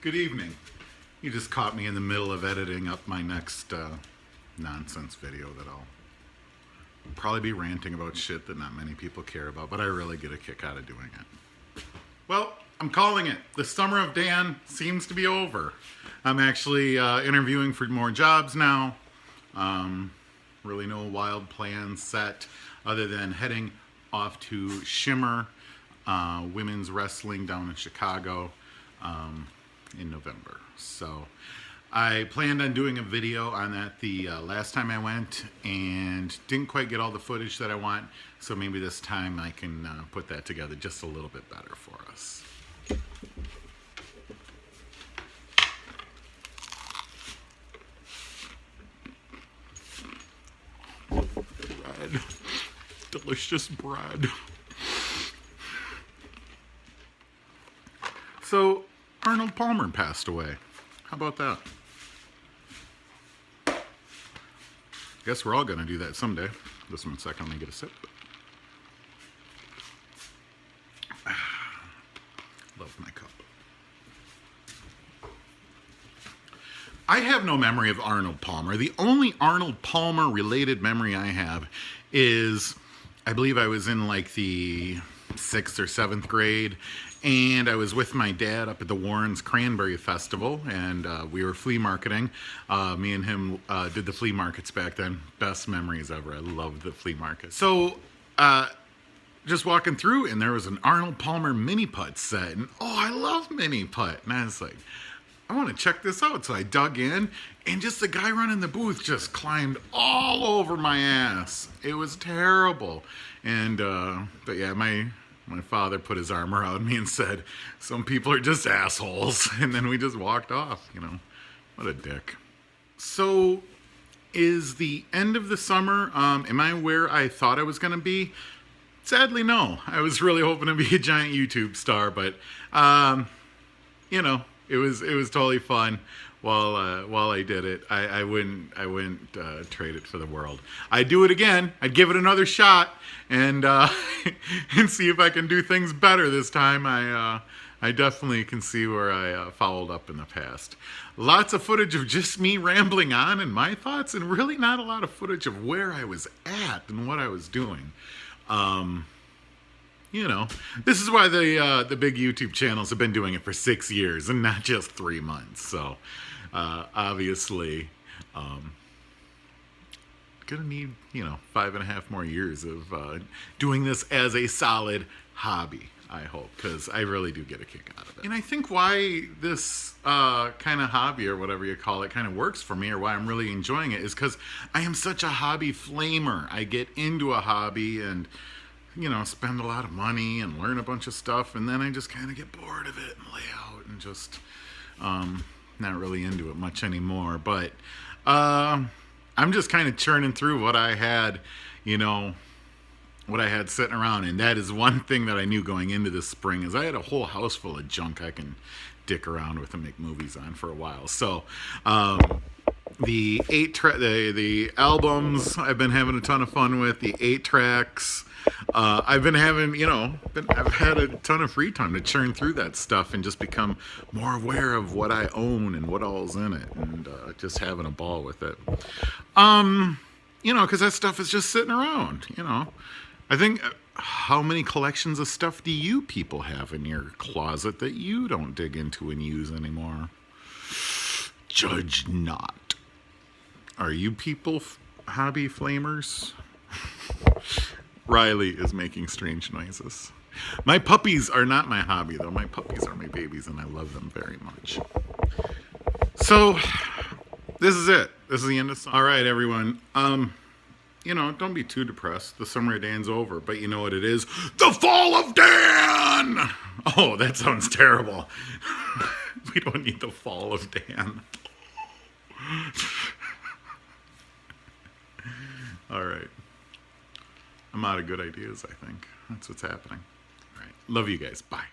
Good evening. You just caught me in the middle of editing up my next nonsense video that I'll probably be ranting about shit that not many people care about, but I really get a kick out of doing it. Well, I'm calling it. The summer of Dan seems to be over. I'm actually interviewing for more jobs now. Really no wild plans set other than heading off to Shimmer women's wrestling down in Chicago in November. So I planned on doing a video on that the last time I went and didn't quite get all the footage that I want, so maybe this time I can put that together just a little bit better for us. Bread. Delicious bread. So Arnold Palmer passed away. How about that? Guess we're all gonna do that someday. Just 1 second, let me get a sip. Love my cup. I have no memory of Arnold Palmer. The only Arnold Palmer related memory I have is, I believe I was in like the 6th or 7th grade, and I was with my dad up at the Warren's Cranberry Festival, and we were flea marketing. Me and him did the flea markets back then. Best memories ever. I loved the flea market. So just walking through, and there was an Arnold Palmer mini putt set, and oh, I love mini putt, and I was like, I want to check this out. So I dug in, and just the guy running the booth just climbed all over my ass. It was terrible. And but yeah, my father put his arm around me and said, some people are just assholes. And then we just walked off, you know. What a dick. So is the end of the summer, am I where I thought I was going to be? Sadly, no. I was really hoping to be a giant YouTube star, but you know, it was totally fun while I did it. I wouldn't trade it for the world. I'd do it again. I'd give it another shot and and see if I can do things better this time. I definitely can see where I fouled up in the past. Lots of footage of just me rambling on and my thoughts, and really not a lot of footage of where I was at and what I was doing. You know, this is why the big YouTube channels have been doing it for 6 years and not just 3 months. So obviously, gonna need, you know, 5.5 more years of doing this as a solid hobby, I hope, because I really do get a kick out of it. And I think why this kind of hobby, or whatever you call it, kind of works for me, or why I'm really enjoying it, is because I am such a hobby flamer. I get into a hobby and, you know, spend a lot of money and learn a bunch of stuff, and then I just kind of get bored of it and lay out and just not really into it much anymore. But I'm just kind of churning through what I had, you know, what I had sitting around. And that is one thing that I knew going into this spring, is I had a whole house full of junk I can dick around with and make movies on for a while. So the albums I've been having a ton of fun with, the 8 tracks. I've been having, you know, I've had a ton of free time to churn through that stuff and just become more aware of what I own and what all's in it, and just having a ball with it. You know, because that stuff is just sitting around, you know. I think, how many collections of stuff do you people have in your closet that you don't dig into and use anymore? Judge not. Are you people hobby flamers? Riley is making strange noises. My puppies are not my hobby, though. My puppies are my babies, and I love them very much. So, this is it. This is the end of summer. All right, everyone. You know, don't be too depressed. The summer of Dan's over, but you know what it is? The fall of Dan! Oh, that sounds terrible. We don't need the fall of Dan. All right. I'm out of good ideas, I think. That's what's happening. All right. Love you guys. Bye.